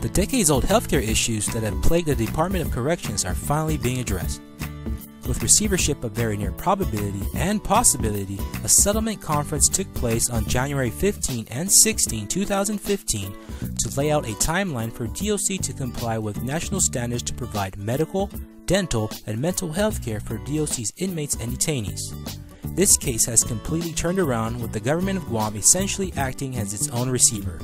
The decades-old healthcare issues that have plagued the Department of Corrections are finally being addressed. With receivership of very near probability and possibility, a settlement conference took place on January 15 and 16, 2015 to lay out a timeline for DOC to comply with national standards to provide medical, dental, and mental health care for DOC's inmates and detainees. This case has completely turned around, with the government of Guam essentially acting as its own receiver.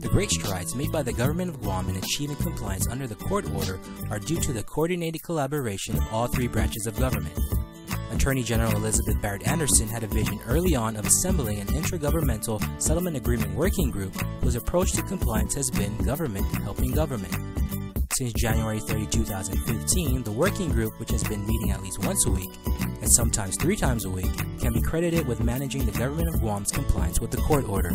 The great strides made by the government of Guam in achieving compliance under the court order are due to the coordinated collaboration of all three branches of government. Attorney General Elizabeth Barrett Anderson had a vision early on of assembling an intergovernmental settlement agreement working group whose approach to compliance has been government helping government. Since January 30, 2015, the working group, which has been meeting at least once a week, and sometimes 3 times a week, can be credited with managing the government of Guam's compliance with the court order.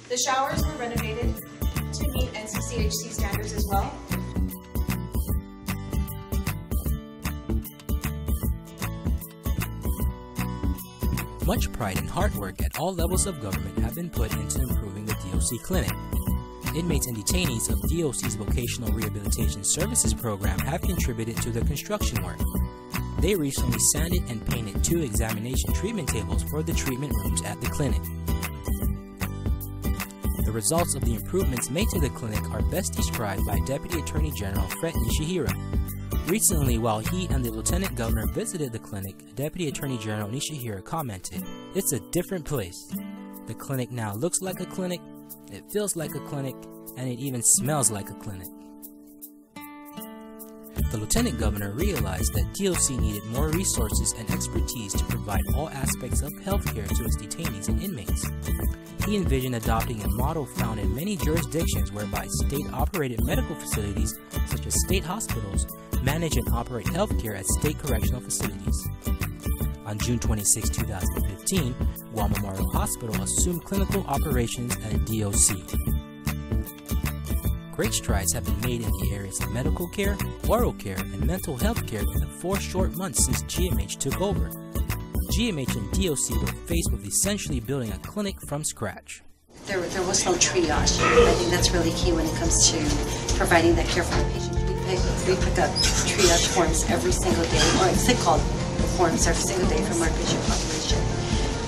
The showers were renovated to meet NCCHC standards as well. Much pride and hard work at all levels of government have been put into improving the DOC clinic. Inmates and detainees of DOC's Vocational Rehabilitation Services program have contributed to the construction work. They recently sanded and painted 2 examination treatment tables for the treatment rooms at the clinic. The results of the improvements made to the clinic are best described by Deputy Attorney General Fred Nishihira. Recently, while he and the Lieutenant Governor visited the clinic, Deputy Attorney General Nishihira commented, "It's a different place. The clinic now looks like a clinic, it feels like a clinic, and it even smells like a clinic." The Lieutenant Governor realized that DOC needed more resources and expertise to provide all aspects of healthcare to its detainees and inmates. He envisioned adopting a model found in many jurisdictions whereby state-operated medical facilities, such as state hospitals, manage and operate healthcare at state correctional facilities. On June 26, 2015, Guam Memorial Hospital assumed clinical operations at DOC. Great strides have been made in the areas of medical care, oral care, and mental health care in the 4 short months since GMH took over. GMH and DOC were faced with essentially building a clinic from scratch. There was no triage. I think that's really key when it comes to providing that care for the patient. We pick up triage forms every single day, or it's called forms every single day from our patient population.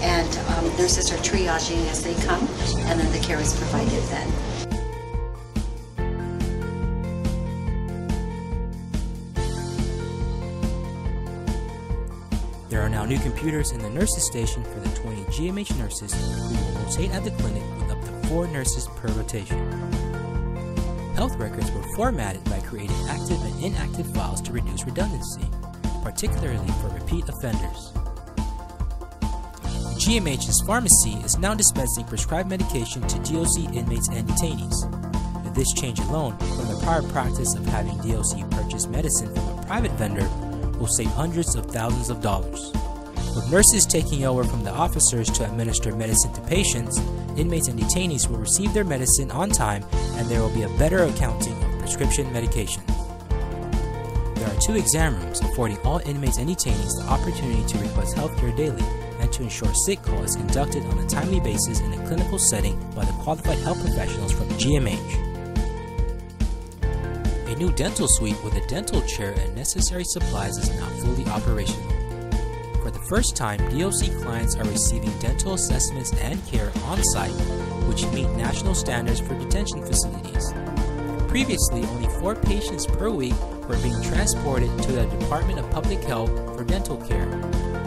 And nurses are triaging as they come, and then the care is provided then. There are now new computers in the nurses station for the 20 GMH nurses who will rotate at the clinic with up to 4 nurses per rotation. Health records were formatted by creating active and inactive files to reduce redundancy, particularly for repeat offenders. GMH's pharmacy is now dispensing prescribed medication to DOC inmates and detainees. This change alone, from the prior practice of having DOC purchase medicine from a private vendor, will save hundreds of thousands of dollars. With nurses taking over from the officers to administer medicine to patients, inmates and detainees will receive their medicine on time, and there will be a better accounting of prescription medication. There are 2 exam rooms affording all inmates and detainees the opportunity to request healthcare daily and to ensure sick call is conducted on a timely basis in a clinical setting by the qualified health professionals from GMH. A new dental suite with a dental chair and necessary supplies is now fully operational. For the first time, DOC clients are receiving dental assessments and care on-site, which meet national standards for detention facilities. Previously, only 4 patients per week were being transported to the Department of Public Health for dental care.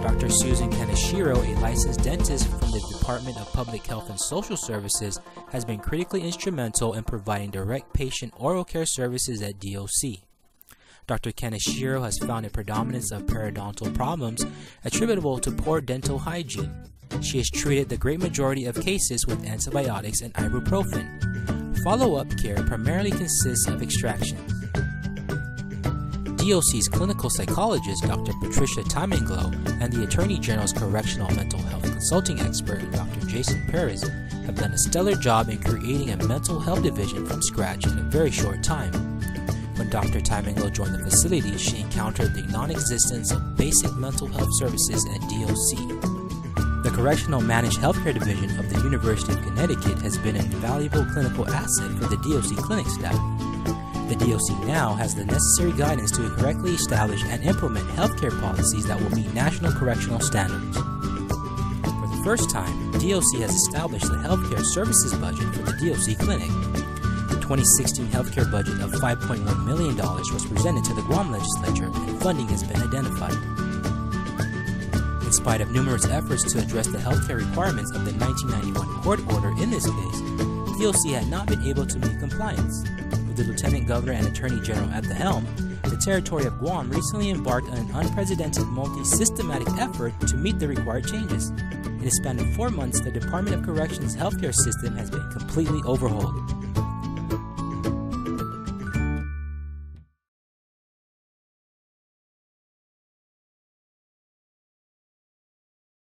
Dr. Susan Kaneshiro, a licensed dentist from the Department of Public Health and Social Services, has been critically instrumental in providing direct patient oral care services at DOC. Dr. Kaneshiro has found a predominance of periodontal problems attributable to poor dental hygiene. She has treated the great majority of cases with antibiotics and ibuprofen. Follow-up care primarily consists of extraction. DOC's clinical psychologist, Dr. Patricia Tamanglo, and the Attorney General's correctional mental health consulting expert, Dr. Jason Perez, have done a stellar job in creating a mental health division from scratch in a very short time. When Dr. Tamanglo joined the facility, she encountered the non-existence of basic mental health services at DOC. The Correctional Managed Healthcare Division of the University of Connecticut has been an invaluable clinical asset for the DOC clinic staff. The DOC now has the necessary guidance to correctly establish and implement healthcare policies that will meet national correctional standards. For the first time, DOC has established the healthcare services budget for the DOC clinic. The 2016 healthcare budget of $5.1 million was presented to the Guam legislature and funding has been identified. In spite of numerous efforts to address the healthcare requirements of the 1991 court order in this case, DOC had not been able to meet compliance. With the Lieutenant Governor and Attorney General at the helm, the territory of Guam recently embarked on an unprecedented multi-systematic effort to meet the required changes. In a span of 4 months, the Department of Corrections healthcare system has been completely overhauled.